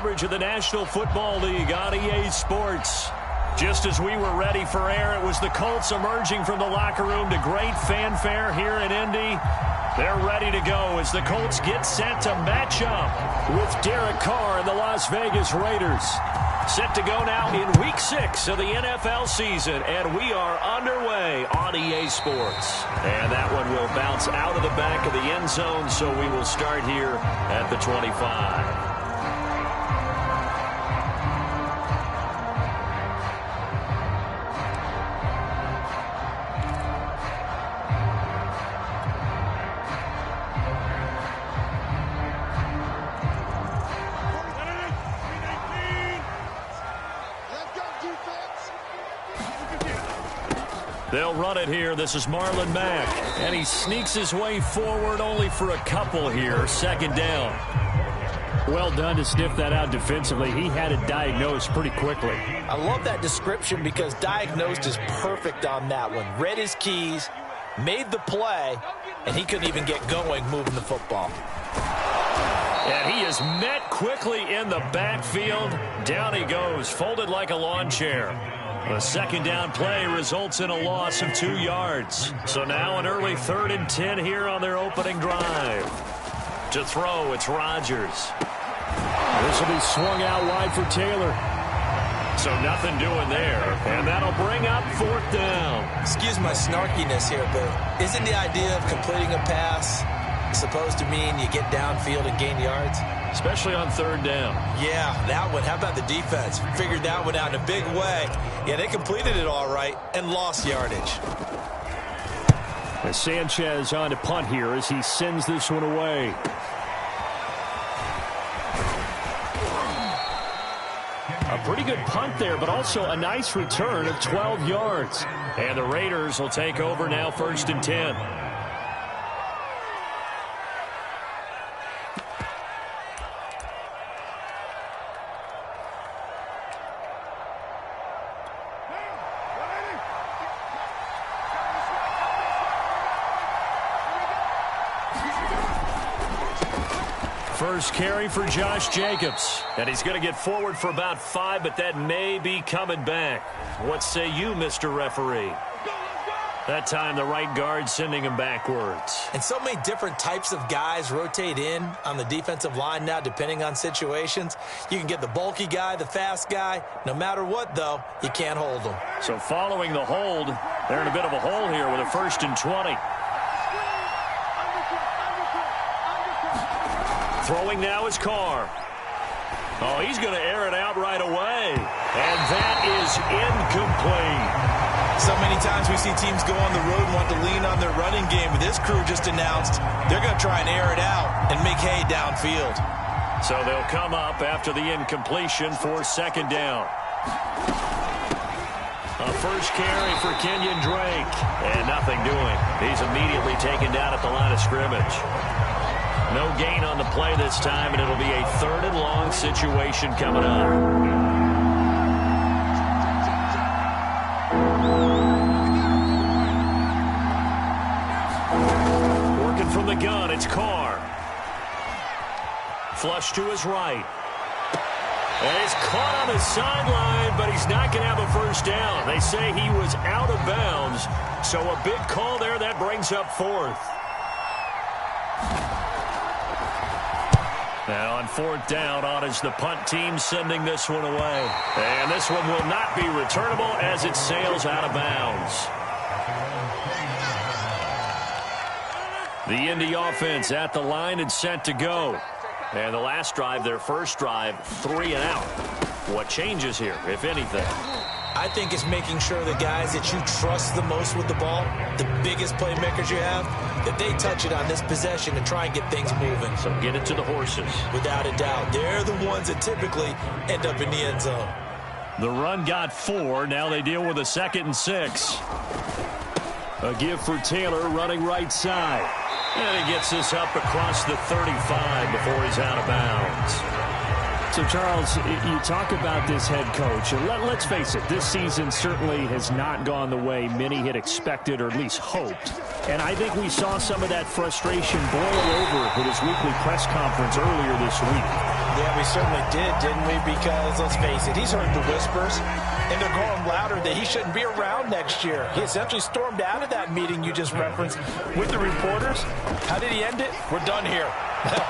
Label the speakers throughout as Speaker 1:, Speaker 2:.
Speaker 1: coverage of the National Football League on EA Sports. Just as we were ready for air, it was the Colts emerging from the locker room to great fanfare here in Indy. They're ready to go as the Colts get set to match up with Derek Carr and the Las Vegas Raiders. Set to go now in Week 6 of the NFL season, and we are underway on EA Sports. And that one will bounce out of the back of the end zone, so we will start here at the 25. They'll run it here. This is Marlon Mack. And he sneaks his way forward only for a couple here. Second down.
Speaker 2: Well done to sniff that out defensively. He had it diagnosed pretty quickly.
Speaker 3: I love that description because diagnosed is perfect on that one. Read his keys, made the play, and he couldn't even get going moving the football.
Speaker 1: And he is met quickly in the backfield. Down he goes, folded like a lawn chair. The second down play results in a loss of 2 yards. So now an early 3rd and 10 here on their opening drive. To throw, it's Rodgers.
Speaker 2: This will be swung out wide for Taylor.
Speaker 1: So nothing doing there. And that'll bring up 4th down.
Speaker 3: Excuse my snarkiness here, but isn't the idea of completing a pass supposed to mean you get downfield and gain yards?
Speaker 1: Especially on 3rd down.
Speaker 3: Yeah, that one. How about the defense? Figured that one out in a big way. Yeah, they completed it all right and lost yardage.
Speaker 2: As Sanchez on to punt here as he sends this one away. A pretty good punt there, but also a nice return of 12 yards.
Speaker 1: And the Raiders will take over now 1st and 10. First carry for Josh Jacobs. And he's going to get forward for about 5, but that may be coming back. What say you, Mr. Referee? That time the right guard sending him backwards.
Speaker 3: And so many different types of guys rotate in on the defensive line now depending on situations. You can get the bulky guy, the fast guy. No matter what, though, you can't hold them.
Speaker 1: So following the hold, they're in a bit of a hole here with a 1st and 20. Throwing now is Carr. Oh, he's going to air it out right away. And that is incomplete.
Speaker 3: So many times we see teams go on the road and want to lean on their running game. But this crew just announced they're going to try and air it out and make hay downfield.
Speaker 1: So they'll come up after the incompletion for 2nd down. A first carry for Kenyon Drake. And nothing doing. He's immediately taken down at the line of scrimmage. No gain on the play this time, and it'll be a 3rd and long situation coming up. Working from the gun, it's Carr. Flush to his right. And it's caught on the sideline, but he's not going to have a 1st down. They say he was out of bounds, so a big call there that brings up 4th. Now on 4th down, on is the punt team sending this one away. And this one will not be returnable as it sails out of bounds. The Indy offense at the line and set to go. And the last drive, their first drive, 3 and out. What changes here, if anything?
Speaker 3: I think it's making sure the guys that you trust the most with the ball, the biggest playmakers you have, that they touch it on this possession and try and get things moving.
Speaker 1: So get it to the horses.
Speaker 3: Without a doubt. They're the ones that typically end up in the end zone.
Speaker 1: The run got 4. Now they deal with a 2nd and 6. A give for Taylor running right side. And he gets this up across the 35 before he's out of bounds.
Speaker 2: So, Charles, you talk about this head coach, and let's face it, this season certainly has not gone the way many had expected or at least hoped. And I think we saw some of that frustration boil over with his weekly press conference earlier this week.
Speaker 3: Yeah, we certainly did, didn't we? Because, let's face it, he's heard the whispers, and they're growing louder that he shouldn't be around next year. He essentially stormed out of that meeting you just referenced with the reporters. How did he end it? We're done here.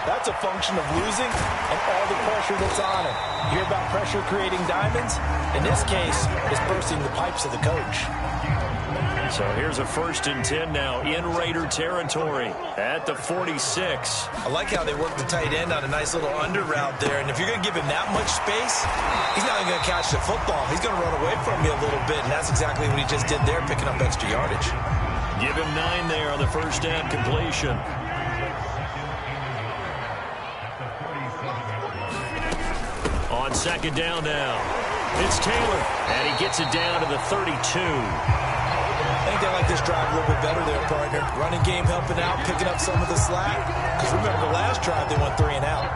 Speaker 3: That's a function of losing and all the pressure that's on him. You hear about pressure creating diamonds? In this case, it's bursting the pipes of the coach.
Speaker 1: So here's a 1st and 10 now in Raider territory at the 46.
Speaker 3: I like how they work the tight end on a nice little under route there. And if you're going to give him that much space, he's not even going to catch the football. He's going to run away from you a little bit, and that's exactly what he just did there, picking up extra yardage.
Speaker 1: Give him 9 there on the 1st down completion. On 2nd down now, it's Taylor, and he gets it down to the 32.
Speaker 3: I think they like this drive a little bit better there, partner. Running game helping out, picking up some of the slack. Because remember, the last drive, they went 3 and out.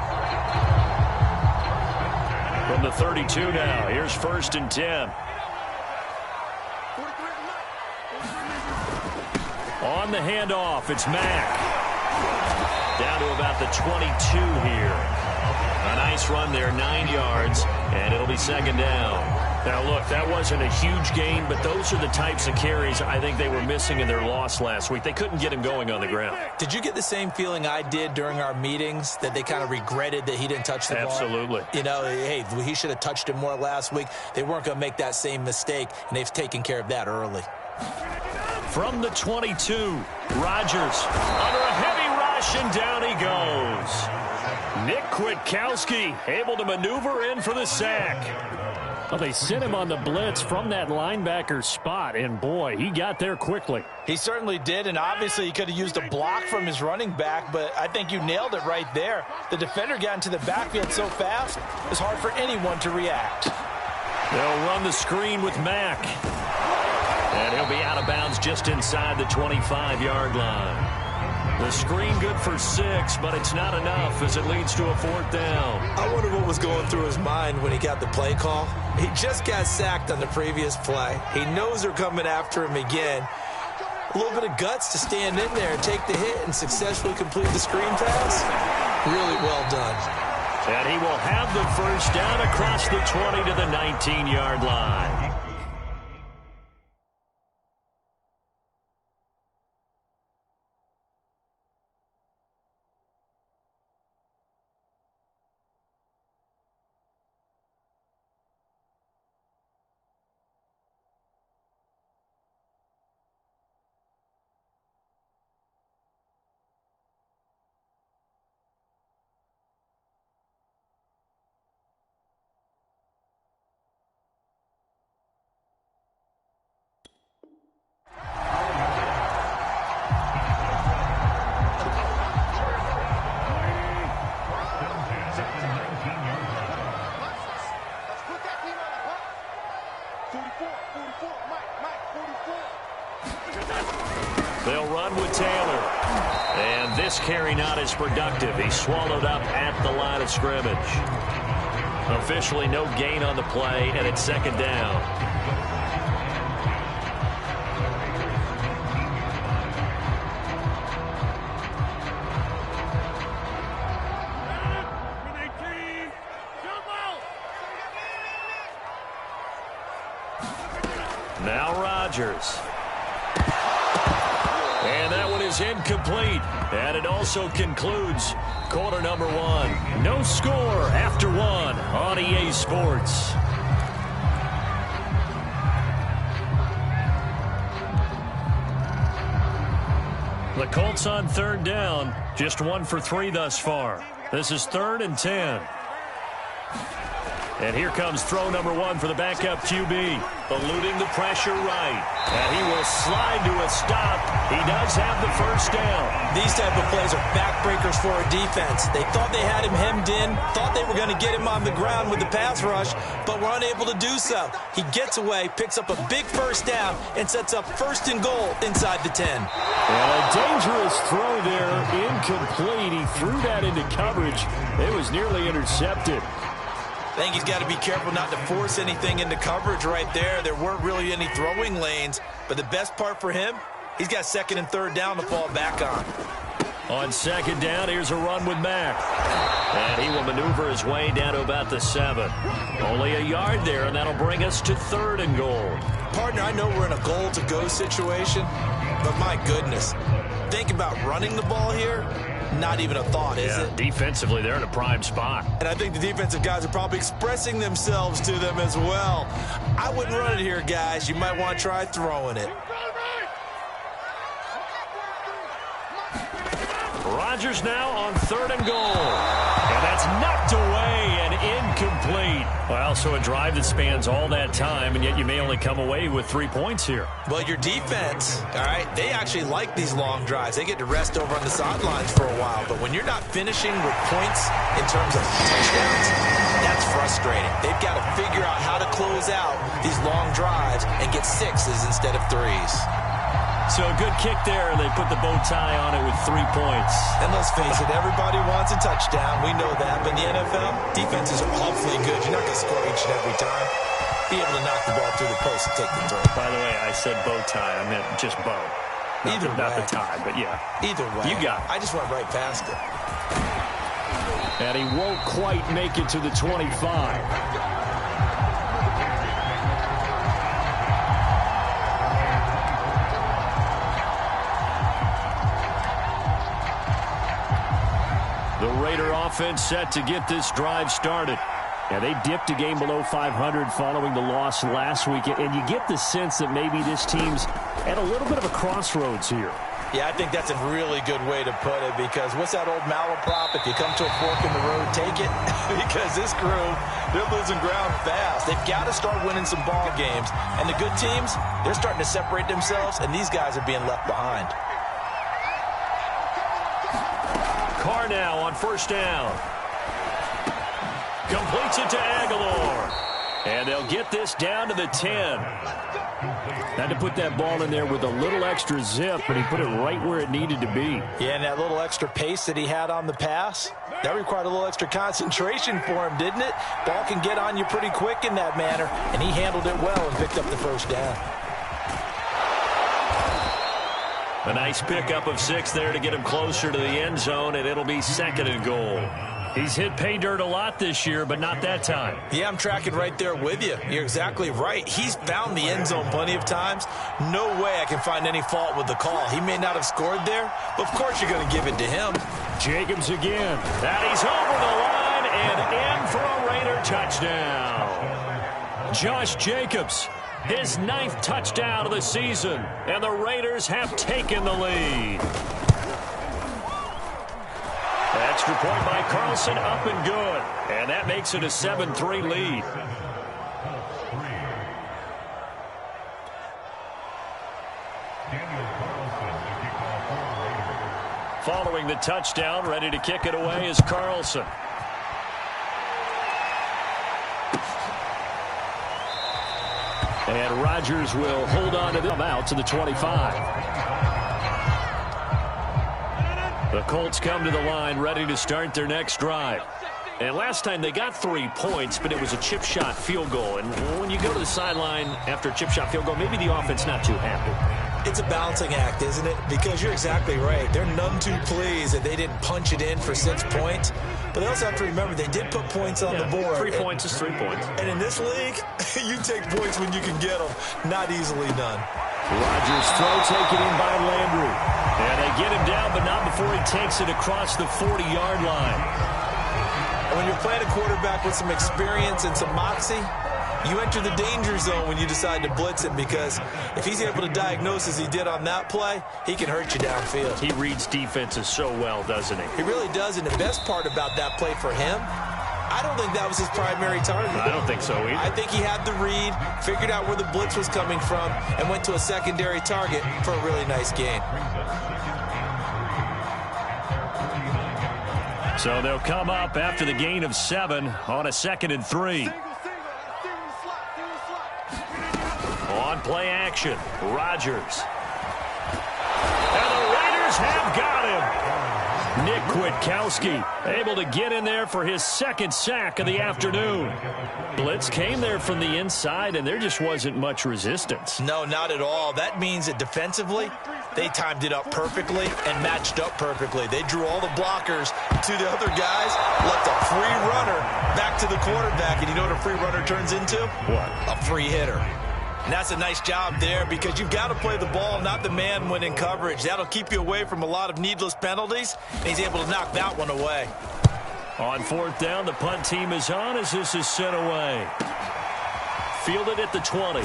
Speaker 1: From the 32 now, here's 1st and 10. On the handoff, it's Mack. Down to about the 22 here. A nice run there, 9 yards, and it'll be 2nd down. Now, look, that wasn't a huge gain, but those are the types of carries I think they were missing in their loss last week. They couldn't get him going on the ground.
Speaker 3: Did you get the same feeling I did during our meetings, that they kind of regretted that he didn't touch the ball?
Speaker 1: Absolutely.
Speaker 3: You know, hey, he should have touched it more last week. They weren't going to make that same mistake, and they've taken care of that early.
Speaker 1: From the 22, Rodgers under a heavy rush, and down he goes. Nick Kwiatkowski able to maneuver in for the sack.
Speaker 2: Well, they sent him on the blitz from that linebacker spot, and boy, he got there quickly.
Speaker 3: He certainly did, and obviously he could have used a block from his running back, but I think you nailed it right there. The defender got into the backfield so fast, it's hard for anyone to react.
Speaker 1: They'll run the screen with Mack. And he'll be out of bounds just inside the 25-yard line. The screen good for 6, but it's not enough as it leads to a 4th down.
Speaker 3: I wonder what was going through his mind when he got the play call. He just got sacked on the previous play. He knows they're coming after him again. A little bit of guts to stand in there and take the hit and successfully complete the screen pass. Really well done.
Speaker 1: And he will have the 1st down across the 20 to the 19-yard line. They'll run with Taylor. And this carry not as productive. He's swallowed up at the line of scrimmage. Officially no gain on the play, and it's 2nd down. Now Rodgers. And that one is incomplete. And it also concludes quarter number 1. No score after 1 on EA Sports. The Colts on 3rd down. Just 1 for 3 thus far. This is 3rd and 10. And here comes throw number 1 for the backup QB. Eluding the pressure right. And he will slide to a stop. He does have the 1st down.
Speaker 3: These type of plays are backbreakers for a defense. They thought they had him hemmed in, thought they were going to get him on the ground with the pass rush, but were unable to do so. He gets away, picks up a big 1st down, and sets up 1st and goal inside the 10.
Speaker 2: And a dangerous throw there, incomplete. He threw that into coverage. It was nearly intercepted.
Speaker 3: I think he's got to be careful not to force anything into coverage right there. There weren't really any throwing lanes, but the best part for him, he's got 2nd and 3rd down to fall back on.
Speaker 1: On second down, here's a run with Mack. And he will maneuver his way down to about the 7. Only a yard there, and that'll bring us to 3rd and goal.
Speaker 3: Partner, I know we're in a goal-to-go situation, but my goodness, think about running the ball here. Not even a thought, is it?
Speaker 1: Defensively, they're in a prime spot.
Speaker 3: And I think the defensive guys are probably expressing themselves to them as well. I wouldn't run it here, guys. You might want to try throwing it.
Speaker 1: Rodgers now on 3rd and goal. And that's knocked away and incomplete. Well, so a drive that spans all that time, and yet you may only come away with 3 points here.
Speaker 3: Well, your defense, all right, they actually like these long drives. They get to rest over on the sidelines for a while. But when you're not finishing with points in terms of touchdowns, that's frustrating. They've got to figure out how to close out these long drives and get 6s instead of 3s.
Speaker 1: So a good kick there, and they put the bow tie on it with 3 points.
Speaker 3: And let's face it, everybody wants a touchdown. We know that. But in the NFL, defenses are awfully good. You're not going to score each and every time. Be able to knock the ball through the post and take the throw.
Speaker 1: By the way, I said bow tie. I meant just bow. Not the tie, but yeah.
Speaker 3: Either way.
Speaker 1: You got it.
Speaker 3: I just went right past it.
Speaker 2: And he won't quite make it to the 25.
Speaker 1: The Raider offense set to get this drive started.
Speaker 2: Yeah, they dipped a game below 500 following the loss last week, and you get the sense that maybe this team's at a little bit of a crossroads here.
Speaker 3: Yeah, I think that's a really good way to put it, because what's that old malaprop? If you come to a fork in the road, take it. Because this crew, they're losing ground fast. They've got to start winning some ball games. And the good teams, they're starting to separate themselves, and these guys are being left behind.
Speaker 1: Carr now on 1st down. Completes it to Aguilar. And they'll get this down to the 10.
Speaker 2: Had to put that ball in there with a little extra zip, but he put it right where it needed to be.
Speaker 3: Yeah, and that little extra pace that he had on the pass, that required a little extra concentration for him, didn't it? Ball can get on you pretty quick in that manner, and he handled it well and picked up the 1st down.
Speaker 1: A nice pickup of 6 there to get him closer to the end zone, and it'll be 2nd and goal. He's hit pay dirt a lot this year, but not that time.
Speaker 3: Yeah, I'm tracking right there with you. You're exactly right. He's found the end zone plenty of times. No way I can find any fault with the call. He may not have scored there, but of course you're going to give it to him.
Speaker 2: Jacobs again.
Speaker 1: And he's over the line and in for a Raider touchdown. Josh Jacobs, his 9th touchdown of the season, and the Raiders have taken the lead. Extra point by Carlson, up and good. And that makes it a 7-3 lead. Following the touchdown, ready to kick it away is Carlson.
Speaker 2: And Rodgers will hold on to them out to the 25.
Speaker 1: The Colts come to the line ready to start their next drive. And last time they got 3 points, but it was a chip shot field goal. And when you go to the sideline after a chip shot field goal, maybe the offense not too happy.
Speaker 3: It's a balancing act, isn't it? Because you're exactly right. They're none too pleased that they didn't punch it in for 6 points. But they also have to remember they did put points on the board.
Speaker 1: 3 points is 3 points.
Speaker 3: And in this league, you take points when you can get them. Not easily done.
Speaker 2: Rodgers throw taken in by Landry.
Speaker 1: And they get him down, but not before he takes it across the 40-yard line.
Speaker 3: When you're playing a quarterback with some experience and some moxie, you enter the danger zone when you decide to blitz him, because if he's able to diagnose as he did on that play, he can hurt you downfield.
Speaker 1: He reads defenses so well, doesn't he?
Speaker 3: He really does, and the best part about that play for him, I don't think that was his primary target.
Speaker 1: I don't think so either.
Speaker 3: I think he had the read, figured out where the blitz was coming from, and went to a secondary target for a really nice gain.
Speaker 1: So they'll come up after the gain of 7 on a 2nd and 3. On play action, Rodgers. And the Raiders have got him. Nick Kwiatkowski able to get in there for his 2nd sack of the afternoon. Blitz came there from the inside, and there just wasn't much resistance.
Speaker 3: No, not at all. That means that defensively, They timed it up perfectly and matched up perfectly. They drew all the blockers to the other guys, left a free runner back to the quarterback, and you know what a free runner turns into?
Speaker 2: What?
Speaker 3: A free hitter. And that's a nice job there because you've got to play the ball, not the man when in coverage. That'll keep you away from a lot of needless penalties, and he's able to knock that one away.
Speaker 1: On fourth down, the punt team is on as this is sent away. Fielded at the 20.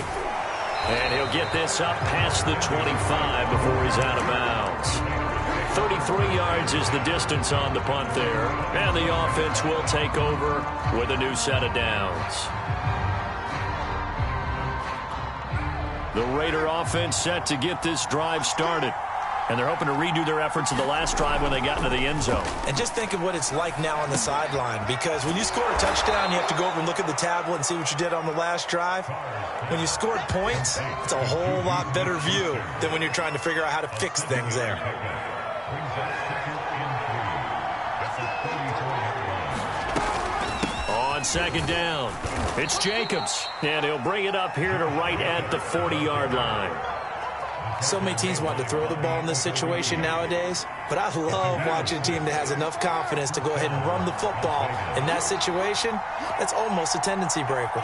Speaker 1: And he'll get this up past the 25 before he's out of bounds. 33 yards is the distance on the punt there. And the offense will take over with a new set of downs. The Raider offense set to get this drive started. And they're hoping to redo their efforts in the last drive when they got into the end zone.
Speaker 3: And just think of what it's like now on the sideline, because when you score a touchdown, you have to go over and look at the tablet and see what you did on the last drive. When you scored points, it's a whole lot better view than when you're trying to figure out how to fix things there.
Speaker 1: On second down, it's Jacobs. And he'll bring it up here to right at the 40-yard line.
Speaker 3: So many teams want to throw the ball in this situation nowadays, but I love watching a team that has enough confidence to go ahead and run the football. In that situation, that's almost a tendency breaker.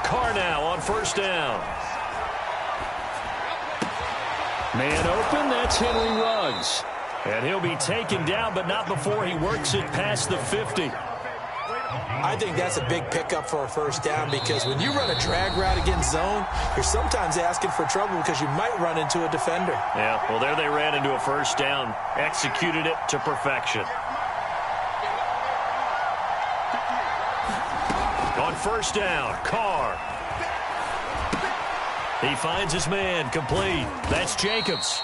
Speaker 1: Carr now on first down.
Speaker 2: Man open, that's Henry Ruggs.
Speaker 1: And he'll be taken down, but not before he works it past the 50.
Speaker 3: I think that's a big pickup for a first down, because when you run a drag route against zone, you're sometimes asking for trouble because you might run into a defender.
Speaker 1: Yeah, well, there they ran into a first down, executed it to perfection. On first down, Carr. He finds his man, complete. That's Jacobs.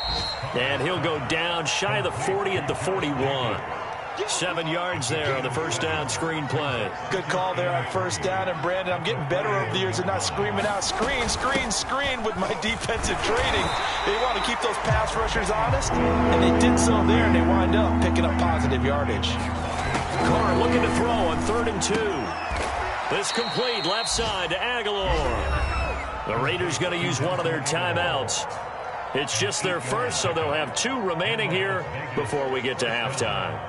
Speaker 1: And he'll go down shy of the 40 at the 41. 7 yards there on the first down screen play.
Speaker 3: Good call there on first down. And, Brandon, I'm getting better over the years and not screaming out, screen, screen, screen with my defensive training. They want to keep those pass rushers honest, and they did so there, and they wind up picking up positive yardage.
Speaker 1: Carr looking to throw on 3rd and 2. This complete left side to Aguilar. The Raiders going to use one of their timeouts. It's just their first, so they'll have 2 remaining here before we get to halftime.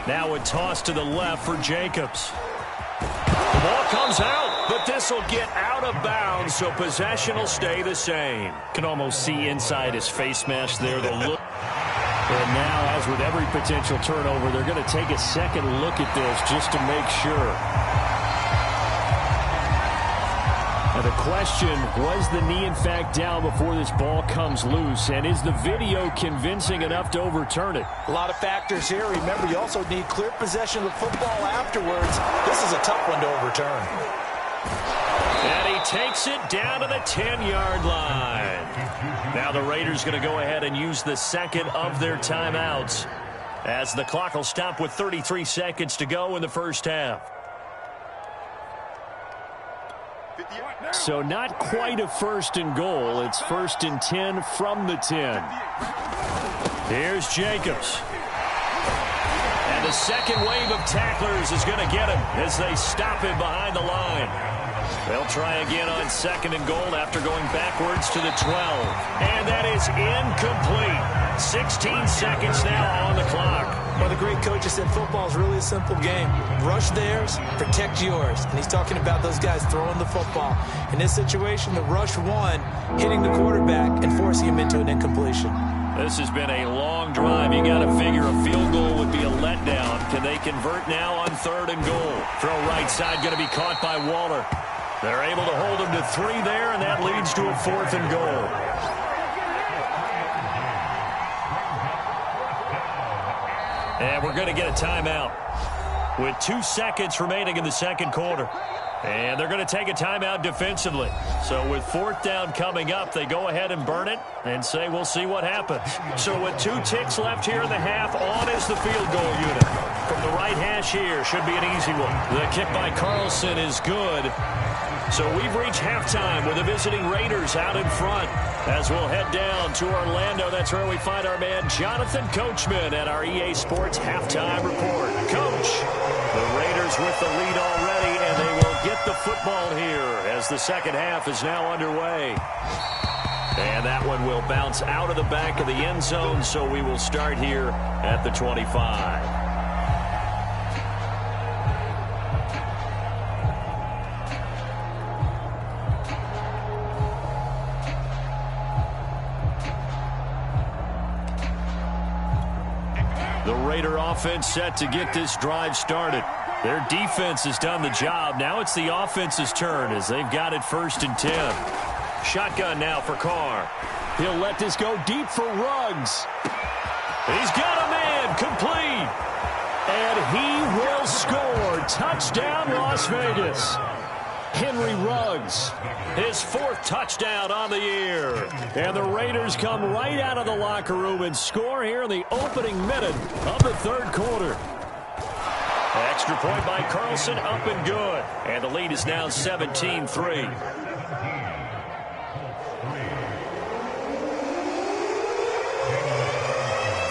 Speaker 1: Now a toss to the left for Jacobs. The ball comes out, but this will get out of bounds, so possession will stay the same.
Speaker 2: Can almost see inside his face mask there. The look. And now, as with every potential turnover, they're going to take a second look at this just to make sure. Now the question, was the knee in fact down before this ball comes loose? And is the video convincing enough to overturn it?
Speaker 3: A lot of factors here. Remember, you also need clear possession of the football afterwards. This is a tough one to overturn.
Speaker 1: And he takes it down to the 10-yard line. Now the Raiders going to go ahead and use the second of their timeouts, as the clock will stop with 33 seconds to go in the first half.
Speaker 2: So not quite a 1st and goal. It's 1st and 10 from the 10.
Speaker 1: Here's Jacobs. And the second wave of tacklers is going to get him as they stop him behind the line. They'll try again on 2nd and goal after going backwards to the 12. And that is incomplete. 16 seconds now on the clock.
Speaker 3: Well, the great coach has said football is really a simple game. Rush theirs, protect yours. And he's talking about those guys throwing the football. In this situation, the rush one, hitting the quarterback and forcing him into an incompletion.
Speaker 1: This has been a long drive. You got to figure a field goal would be a letdown. Can they convert now on 3rd and goal? Throw right side going to be caught by Waller. They're able to hold him to 3 there, and that leads to a 4th and goal. And we're going to get a timeout with 2 seconds remaining in the second quarter. And they're going to take a timeout defensively. So with 4th down coming up, they go ahead and burn it and say, we'll see what happens. So with 2 ticks left here in the half, on is the field goal unit. From the right hash here, should be an easy one. The kick by Carlson is good. So we've reached halftime with the visiting Raiders out in front. As we'll head down to Orlando, that's where we find our man Jonathan Coachman at our EA Sports Halftime Report. Coach, the Raiders with the lead already, and they will get the football here as the second half is now underway. And that one will bounce out of the back of the end zone, so we will start here at the 25. The Raider offense set to get this drive started. Their defense has done the job. Now it's the offense's turn as they've got it 1st and 10. Shotgun now for Carr.
Speaker 2: He'll let this go deep for Ruggs.
Speaker 1: He's got a man complete.
Speaker 2: And he will score. Touchdown, Las Vegas. Henry Ruggs,
Speaker 1: his 4th touchdown on the year.
Speaker 2: And the Raiders come right out of the locker room and score here in the opening minute of the 3rd quarter.
Speaker 1: Extra point by Carlson, up and good. And the lead is now 17-3.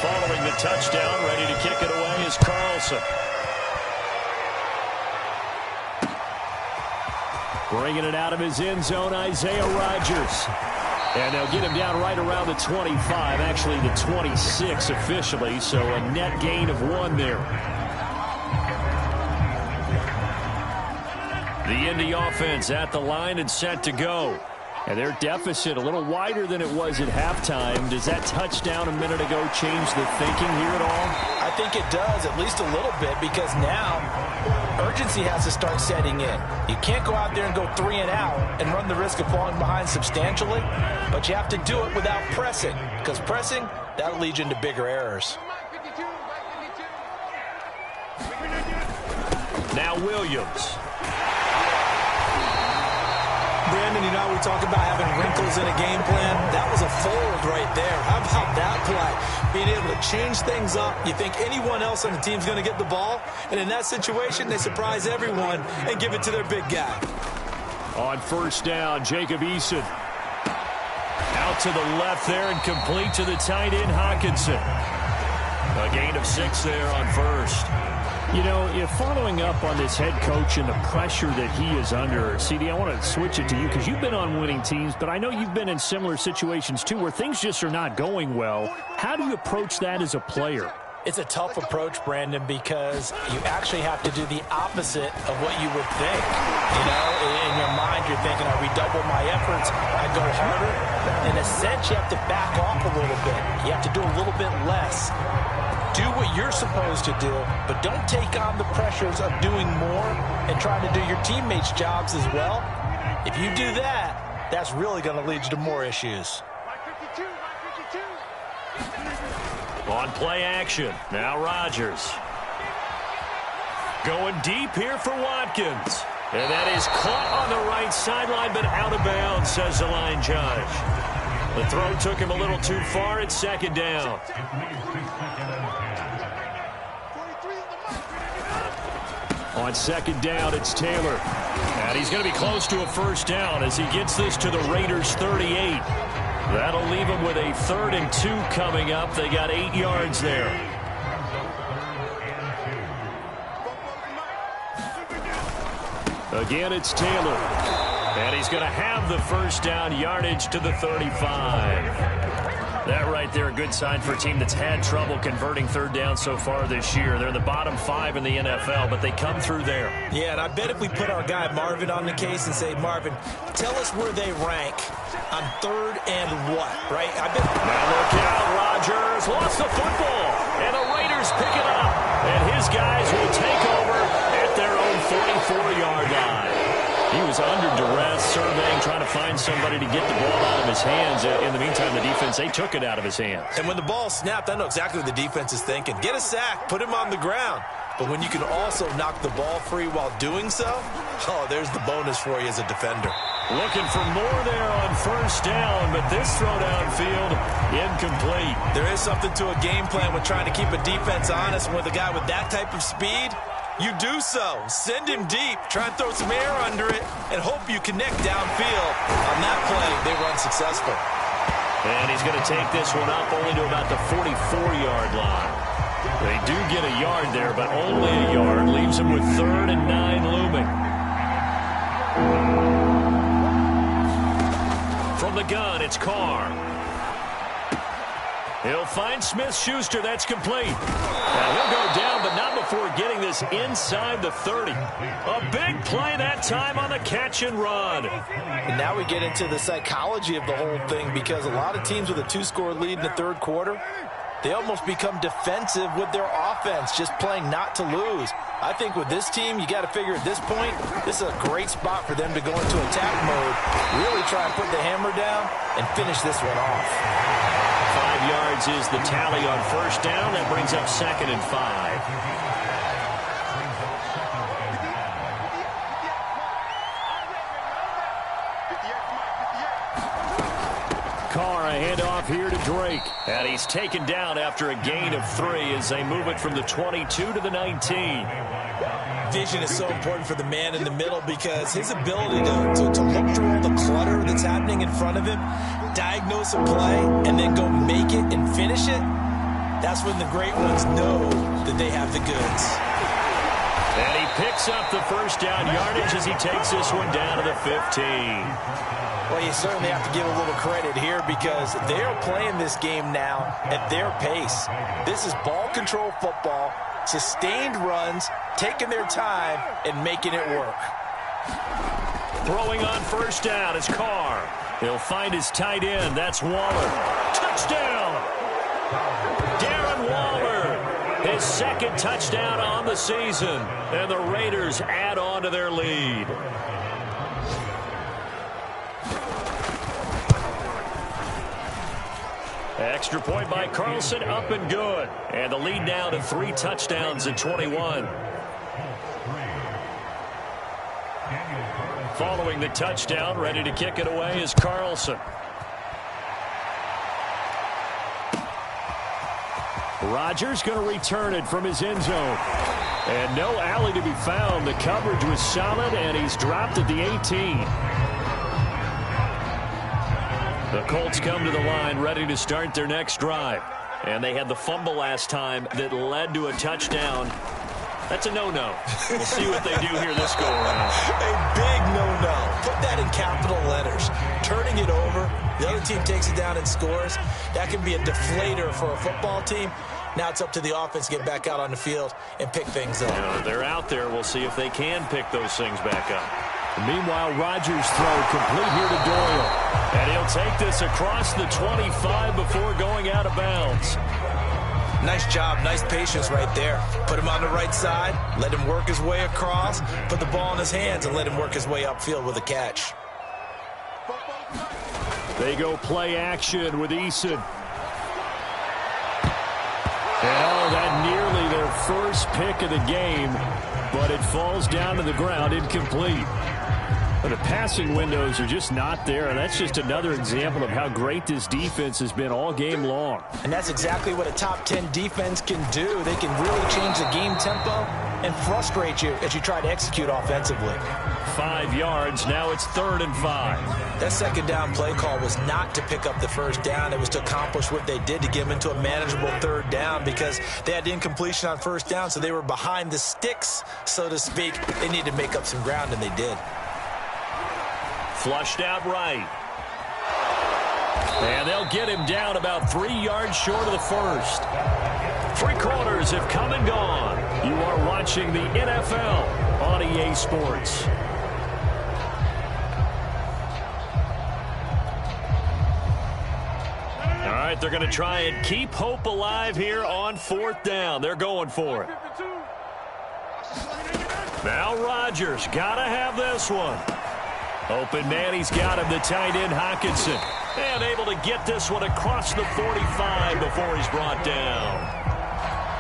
Speaker 1: Following the touchdown, ready to kick it away is Carlson.
Speaker 2: Bringing it out of his end zone, Isaiah Rodgers. And they'll get him down right around the 25, actually the 26 officially, so a net gain of 1 there.
Speaker 1: The Indy offense at the line and set to go.
Speaker 2: And their deficit a little wider than it was at halftime. Does that touchdown a minute ago change the thinking here at all?
Speaker 3: I think it does, at least a little bit, because now urgency has to start setting in. You can't go out there and go 3 and out and run the risk of falling behind substantially, but you have to do it without pressing, because pressing, that'll lead you into bigger errors.
Speaker 1: Now Williams.
Speaker 4: Brandon, you know, we talk about having wrinkles in a game plan. That was a fold right there. How about that play? Being able to change things up. You think anyone else on the team's going to get the ball, and in that situation, they surprise everyone and give it to their big guy.
Speaker 2: On 1st down, Jacob Eason.
Speaker 1: Out to the left there and complete to the tight end, Hockenson. A gain of 6 there on 1st.
Speaker 2: You know, if following up on this head coach and the pressure that he is under, CD, I want to switch it to you because you've been on winning teams, but I know you've been in similar situations too where things just are not going well. How do you approach that as a player?
Speaker 3: It's a tough approach, Brandon, because you actually have to do the opposite of what you would think. You know, in your mind, you're thinking, I redouble my efforts, I go harder. In a sense, you have to back off a little bit. You have to do a little bit less. Do what you're supposed to do, but don't take on the pressures of doing more and trying to do your teammates' jobs as well. If you do that, that's really going to lead you to more issues.
Speaker 1: On play action, now Rodgers. Going deep here for Watkins. And that is caught on the right sideline, but out of bounds, says the line judge. The throw took him a little too far. It's 2nd down.
Speaker 2: On 2nd down, it's Taylor.
Speaker 1: And he's going to be close to a 1st down as he gets this to the Raiders' 38. That'll leave him with a 3rd and 2 coming up. They got 8 yards there.
Speaker 2: Again, it's Taylor.
Speaker 1: And he's going to have the 1st down, yardage to the 35. That right there, a good sign for a team that's had trouble converting 3rd down so far this year. They're in the bottom 5 in the NFL, but they come through there.
Speaker 4: Yeah, and I bet if we put our guy Marvin on the case and say, Marvin, tell us where they rank on 3rd and what, right? I bet.
Speaker 1: Now look out, Rodgers lost the football, and the Raiders pick it up. And his guys will take over at their own 44-yard line. He was under duress, surveying, trying to find somebody to get the ball out of his hands. In the meantime, the defense, they took it out of his hands.
Speaker 4: And when the ball snapped, I know exactly what the defense is thinking. Get a sack, put him on the ground. But when you can also knock the ball free while doing so, oh, there's the bonus for you as a defender.
Speaker 1: Looking for more there on 1st down, but this throw downfield incomplete.
Speaker 4: There is something to a game plan with trying to keep a defense honest. With a guy with that type of speed, You do so. Send him deep. Try and throw some air under it and hope you connect downfield. On that play, they were unsuccessful.
Speaker 1: And he's going to take this one up only to about the 44-yard line. They do get a yard there, but only a yard. Leaves him with 3rd and 9 looming. From the gun, it's Carr. He'll find Smith-Schuster. That's complete. Now he'll go down, but not before getting this inside the 30. A big play that time on the catch and run.
Speaker 3: And now we get into the psychology of the whole thing, because a lot of teams with a 2-score lead in the third quarter, they almost become defensive with their offense, just playing not to lose. I think with this team, you got to figure at this point, this is a great spot for them to go into attack mode, really try and put the hammer down and finish this one off.
Speaker 1: 5 yards is the tally on first down. That brings up 2nd and 5. Carr, a handoff here to Drake. And he's taken down after a gain of 3 as they move it from the 22 to the 19.
Speaker 4: Vision is so important for the man in the middle, because his ability to look through all the clutter that's happening in front of him, diagnose a play, and then go make it and finish it, that's when the great ones know that they have the goods.
Speaker 1: And he picks up the first down yardage as he takes this one down to the 15.
Speaker 3: Well, you certainly have to give a little credit here, because they're playing this game now at their pace. This is ball control football, sustained runs, taking their time and making it work.
Speaker 1: Throwing on first down is Carr. He'll find his tight end. That's Waller. Touchdown! Darren Waller, his 2nd touchdown on the season. And the Raiders add on to their lead. Extra point by Carlson, up and good. And the lead now to 3 touchdowns at 21. Following the touchdown, ready to kick it away is Carlson. Rodgers going to return it from his end zone. And no alley to be found. The coverage was solid, and he's dropped at the 18. The Colts come to the line ready to start their next drive. And they had the fumble last time that led to a touchdown. That's a no-no. We'll see what they do here this go-around.
Speaker 4: A big no-no. Put that in capital letters. Turning it over, the other team takes it down and scores. That can be a deflator for a football team. Now it's up to the offense to get back out on the field and pick things up.
Speaker 1: They're out there. We'll see if they can pick those things back up. Meanwhile, Rodgers' throw complete here to Doyle. And he'll take this across the 25 before going out of bounds.
Speaker 4: Nice job, nice patience right there. Put him on the right side, let him work his way across, put the ball in his hands, and let him work his way upfield with a catch.
Speaker 2: They go play action with Eason. And that nearly their first pick of the game, but it falls down to the ground incomplete. But the passing windows are just not there, and that's just another example of how great this defense has been all game long.
Speaker 3: And that's exactly what a top 10 defense can do. They can really change the game tempo and frustrate you as you try to execute offensively.
Speaker 1: 5 yards, now it's 3rd and 5.
Speaker 4: That 2nd down play call was not to pick up the first down. It was to accomplish what they did, to get them into a manageable 3rd down, because they had incompletion on first down, so they were behind the sticks, so to speak. They needed to make up some ground, and they did.
Speaker 1: Flushed out right. And they'll get him down about 3 yards short of the first. 3 quarters have come and gone. You are watching the NFL on EA Sports. All right, they're going to try and keep hope alive here on 4th down. They're going for it. Now Rodgers got to have this one. Open man, he's got him, the tight end Hockenson. And able to get this one across the 45 before he's brought down.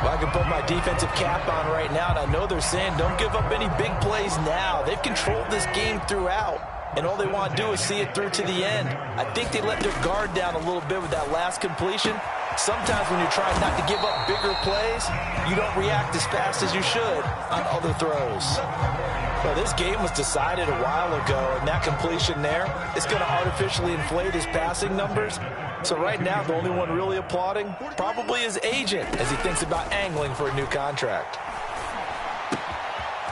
Speaker 3: Well, I can put my defensive cap on right now, and I know they're saying don't give up any big plays now. They've controlled this game throughout, and all they want to do is see it through to the end. I think they let their guard down a little bit with that last completion, Sometimes when you're trying not to give up bigger plays, you don't react as fast as you should on other throws. Well, this game was decided a while ago, and that completion there is going to artificially inflate his passing numbers. So right now, the only one really applauding probably his agent as he thinks about angling for a new contract.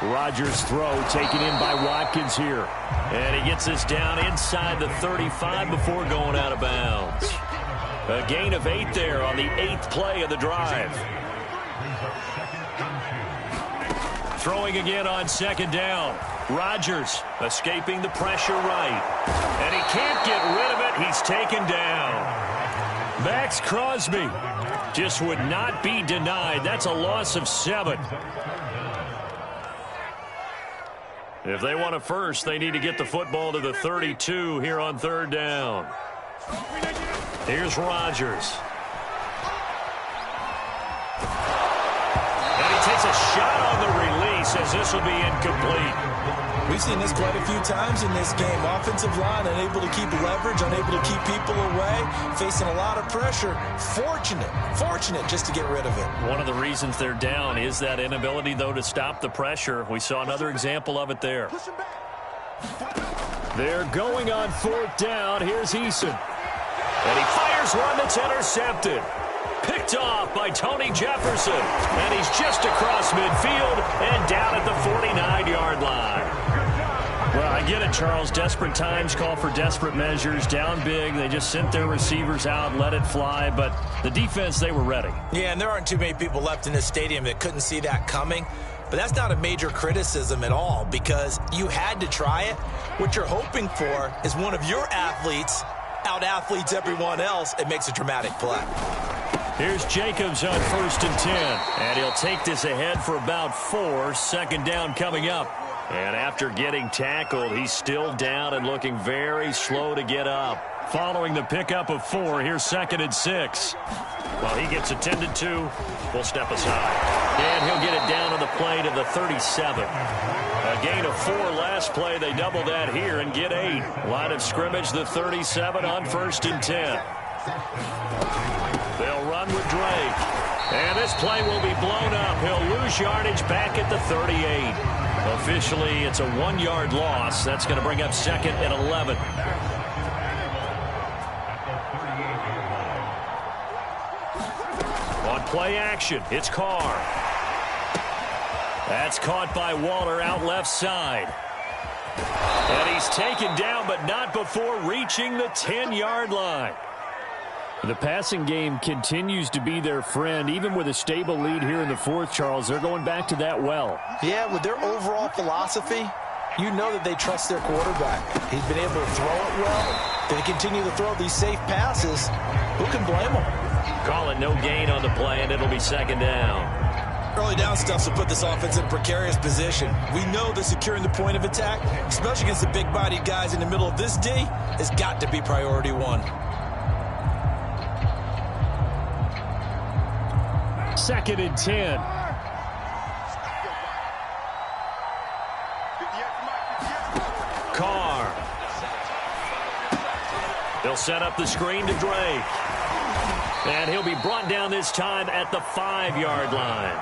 Speaker 2: Rodgers' throw taken in by Watkins here.
Speaker 1: And he gets this down inside the 35 before going out of bounds. A gain of 8 there on the 8th play of the drive. Throwing again on 2nd down. Rodgers escaping the pressure right. And he can't get rid of it. He's taken down. Max Crosby just would not be denied. That's a loss of 7. If they want a first, they need to get the football to the 32 here on 3rd down. Here's Rodgers. And he takes a shot on the release as this will be incomplete.
Speaker 4: We've seen this quite a few times in this game. Offensive line unable to keep leverage, unable to keep people away, facing a lot of pressure. Fortunate just to get rid of it.
Speaker 1: One of the reasons they're down is that inability, though, to stop the pressure. We saw another example of it there.
Speaker 2: They're going on 4th down. Here's Eason.
Speaker 1: And he fires one that's intercepted. Picked off by Tony Jefferson. And he's just across midfield and down at the 49-yard line.
Speaker 2: Well, I get it, Charles. Desperate times call for desperate measures. Down big. They just sent their receivers out, let it fly. But the defense, they were ready.
Speaker 4: Yeah, and there aren't too many people left in this stadium that couldn't see that coming. But that's not a major criticism at all because you had to try it. What you're hoping for is one of your athletes out-athletes everyone else and makes a dramatic play.
Speaker 1: Here's Jacobs on 1st and 10. And he'll take this ahead for about 4. 2nd down coming up. And after getting tackled, he's still down and looking very slow to get up. Following the pickup of 4, here's 2nd and 6. Well, he gets attended to. We'll step aside. And he'll get it down on the play to the 37. A gain of 4 last play. They double that here and get 8. Line of scrimmage, the 37 on 1st and 10. They'll run with Drake. And this play will be blown up. He'll lose yardage back at the 38. Officially, it's a 1-yard loss. That's going to bring up 2nd and 11. On play action, it's Carr. That's caught by Waller out left side. And he's taken down, but not before reaching the 10-yard line.
Speaker 2: The passing game continues to be their friend. Even with a stable lead here in the 4th, Charles, they're going back to that well.
Speaker 3: Yeah, with their overall philosophy, you know that they trust their quarterback. He's been able to throw it well. They continue to throw these safe passes. Who can blame them?
Speaker 1: Call it no gain on the play, and it'll be 2nd down.
Speaker 4: Early down stuff will put this offense in a precarious position. We know that securing the point of attack, especially against the big-bodied guys in the middle of this D, has got to be priority 1.
Speaker 2: 2nd and 10.
Speaker 1: Carr. They'll set up the screen to Drake. And he'll be brought down this time at the 5-yard line.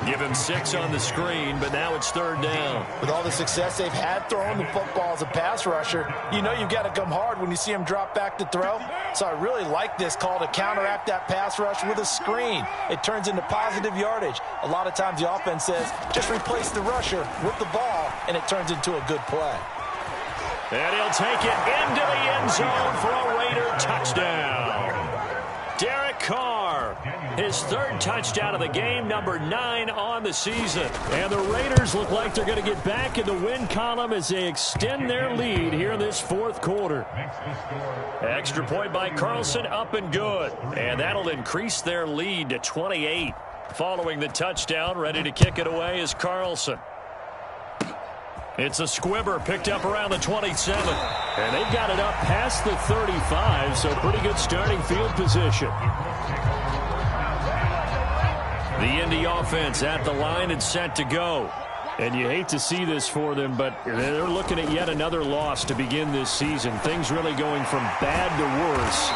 Speaker 1: Give him 6 on the screen, but now it's 3rd down.
Speaker 3: With all the success they've had throwing the football as a pass rusher, you know you've got to come hard when you see him drop back to throw. So I really like this call to counteract that pass rush with a screen. It turns into positive yardage. A lot of times the offense says, just replace the rusher with the ball, and it turns into a good play.
Speaker 1: And he'll take it into the end zone for a Raider touchdown. Derek Carr, his 3rd touchdown of the game, number 9 on the season.
Speaker 2: And the Raiders look like they're going to get back in the win column as they extend their lead here in this 4th quarter.
Speaker 1: Extra point by Carlson, up and good. And that'll increase their lead to 28. Following the touchdown, ready to kick it away is Carlson. It's a squibber picked up around the 27.
Speaker 2: And they've got it up past the 35, so pretty good starting field position.
Speaker 1: The Indy offense at the line and set to go.
Speaker 2: And you hate to see this for them, but they're looking at yet another loss to begin this season. Things really going from bad to worse.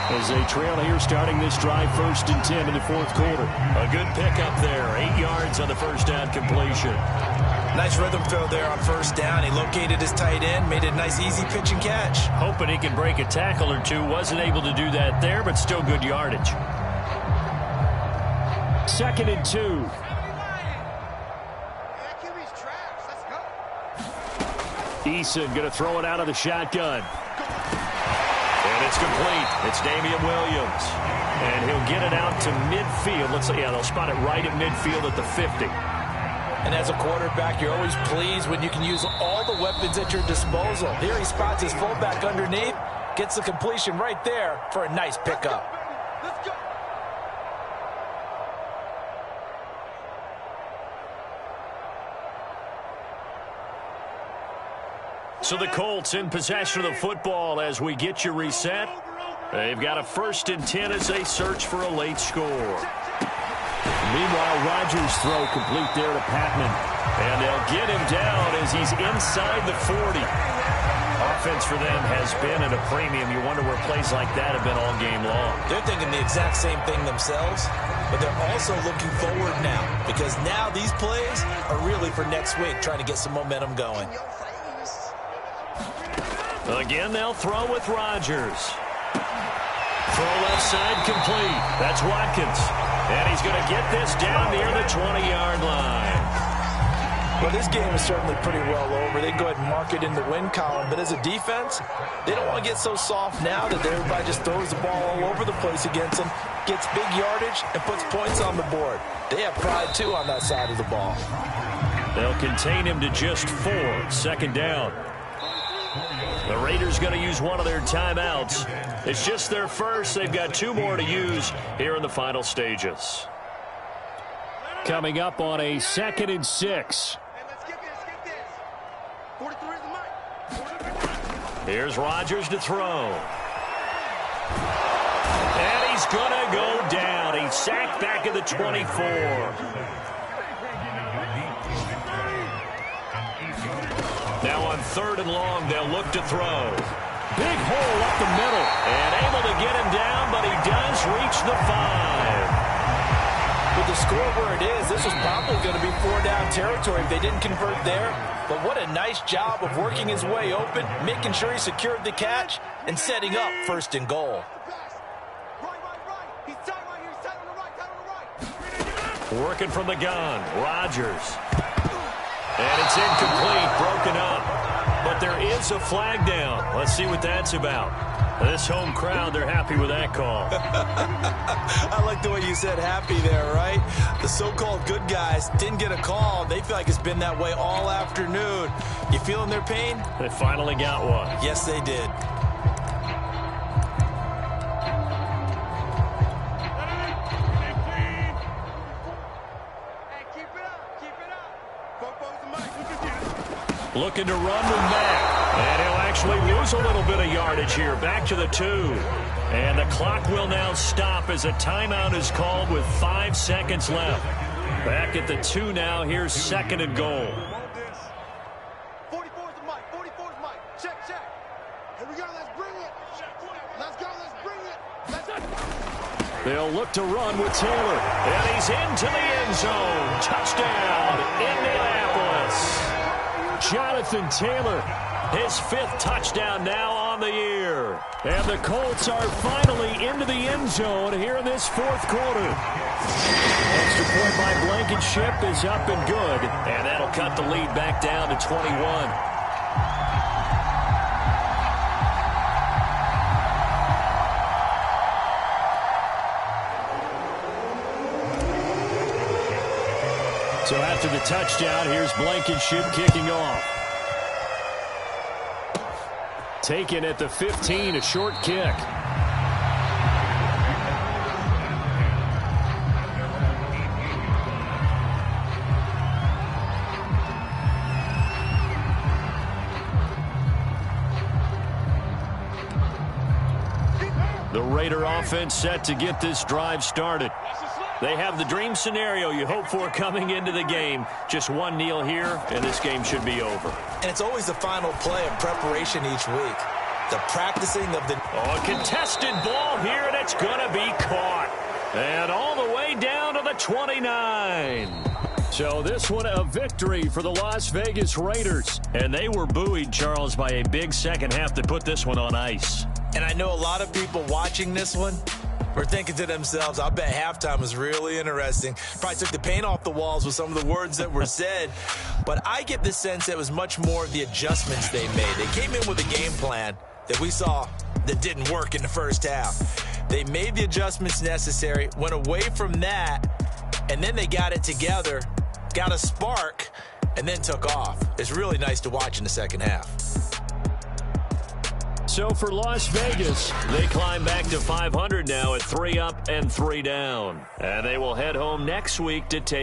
Speaker 2: As they trail here starting this drive, 1st and 10 in the 4th quarter.
Speaker 1: A good pickup there. 8 yards on the first down completion.
Speaker 3: Nice rhythm throw there on 1st down. He located his tight end, made a nice easy pitch and catch.
Speaker 1: Hoping he can break a tackle or two. Wasn't able to do that there, but still good yardage.
Speaker 2: 2nd and 2. Eason going to throw it out of the shotgun.
Speaker 1: And it's complete. It's Damian Williams. And he'll get it out to midfield. Looks like, yeah, they'll spot it right at midfield at the 50.
Speaker 3: And as a quarterback, you're always pleased when you can use all the weapons at your disposal. Here he spots his fullback underneath, gets the completion right there for a nice pickup. Let's go.
Speaker 1: So the Colts in possession of the football as we get you reset. They've got a 1st and 10 as they search for a late score.
Speaker 2: Meanwhile, Rodgers' throw complete there to Patman.
Speaker 1: And they'll get him down as he's inside the 40. Offense for them has been at a premium. You wonder where plays like that have been all game long.
Speaker 3: They're thinking the exact same thing themselves, but they're also looking forward now because now these plays are really for next week, trying to get some momentum going.
Speaker 1: Again, they'll throw with Rodgers. Throw left side complete. That's Watkins. And he's going to get this down near the 20-yard line.
Speaker 3: Well, this game is certainly pretty well over. They can go ahead and mark it in the win column. But as a defense, they don't want to get so soft now that everybody just throws the ball all over the place against them, gets big yardage, and puts points on the board. They have pride, too, on that side of the ball.
Speaker 1: They'll contain him to just 4. 2nd down. The Raiders going to use one of their timeouts. It's just their first. They've got 2 more to use here in the final stages.
Speaker 2: Coming up on a 2nd and 6.
Speaker 1: Here's Rodgers to throw. And he's going to go down. He's sacked back at the 24. Now on 3rd and long, they'll look to throw.
Speaker 2: Big hole up the middle.
Speaker 1: And able to get him down, but he does reach the 5.
Speaker 3: With the score where it is, this was probably going to be 4-down territory if they didn't convert there. But what a nice job of working his way open, making sure he secured the catch, and setting up 1st and goal.
Speaker 1: Working from the gun, Rodgers. And it's incomplete, broken up. But there is a flag down. Let's see what that's about. This home crowd, they're happy with that call.
Speaker 3: I like the way you said happy there, right? The so-called good guys didn't get a call. They feel like it's been that way all afternoon. You feeling their pain?
Speaker 1: They finally got one.
Speaker 3: Yes, they did.
Speaker 1: Looking to run with Mack. And he'll actually lose a little bit of yardage here. Back to the 2. And the clock will now stop as a timeout is called with 5 seconds left. Back at the 2 now. Here's 2nd and goal.
Speaker 5: 44's the mic. 44's mic. Check. Here we go. Let's bring it. Let's go. Let's bring it. Let's go.
Speaker 2: They'll look to run with Taylor.
Speaker 1: And he's into the end zone. Touchdown, Indianapolis.
Speaker 2: Jonathan Taylor,
Speaker 1: his 5th touchdown now on the year.
Speaker 2: And the Colts are finally into the end zone here in this 4th quarter. Extra point by Blankenship is up and good.
Speaker 1: And that'll cut the lead back down to 21.
Speaker 2: So after the touchdown, here's Blankenship kicking off. Taken at the 15, a short kick.
Speaker 1: The Raider offense set to get this drive started. They have the dream scenario you hope for coming into the game. Just one kneel here, and this game should be over.
Speaker 3: And it's always the final play of preparation each week. The practicing of the...
Speaker 1: Oh, a contested ball here, and it's going to be caught. And all the way down to the 29. So this one a victory for the Las Vegas Raiders. And they were buoyed, Charles, by a big second half that put this one on ice.
Speaker 3: And I know a lot of people watching this one were thinking to themselves, I bet halftime was really interesting. Probably took the paint off the walls with some of the words that were said. But I get the sense that it was much more of the adjustments they made. They came in with a game plan that we saw that didn't work in the first half. They made the adjustments necessary, went away from that, and then they got it together, got a spark, and then took off. It's really nice to watch in the second half.
Speaker 1: So for Las Vegas, they climb back to 500 now at 3 up and 3 down. And they will head home next week to take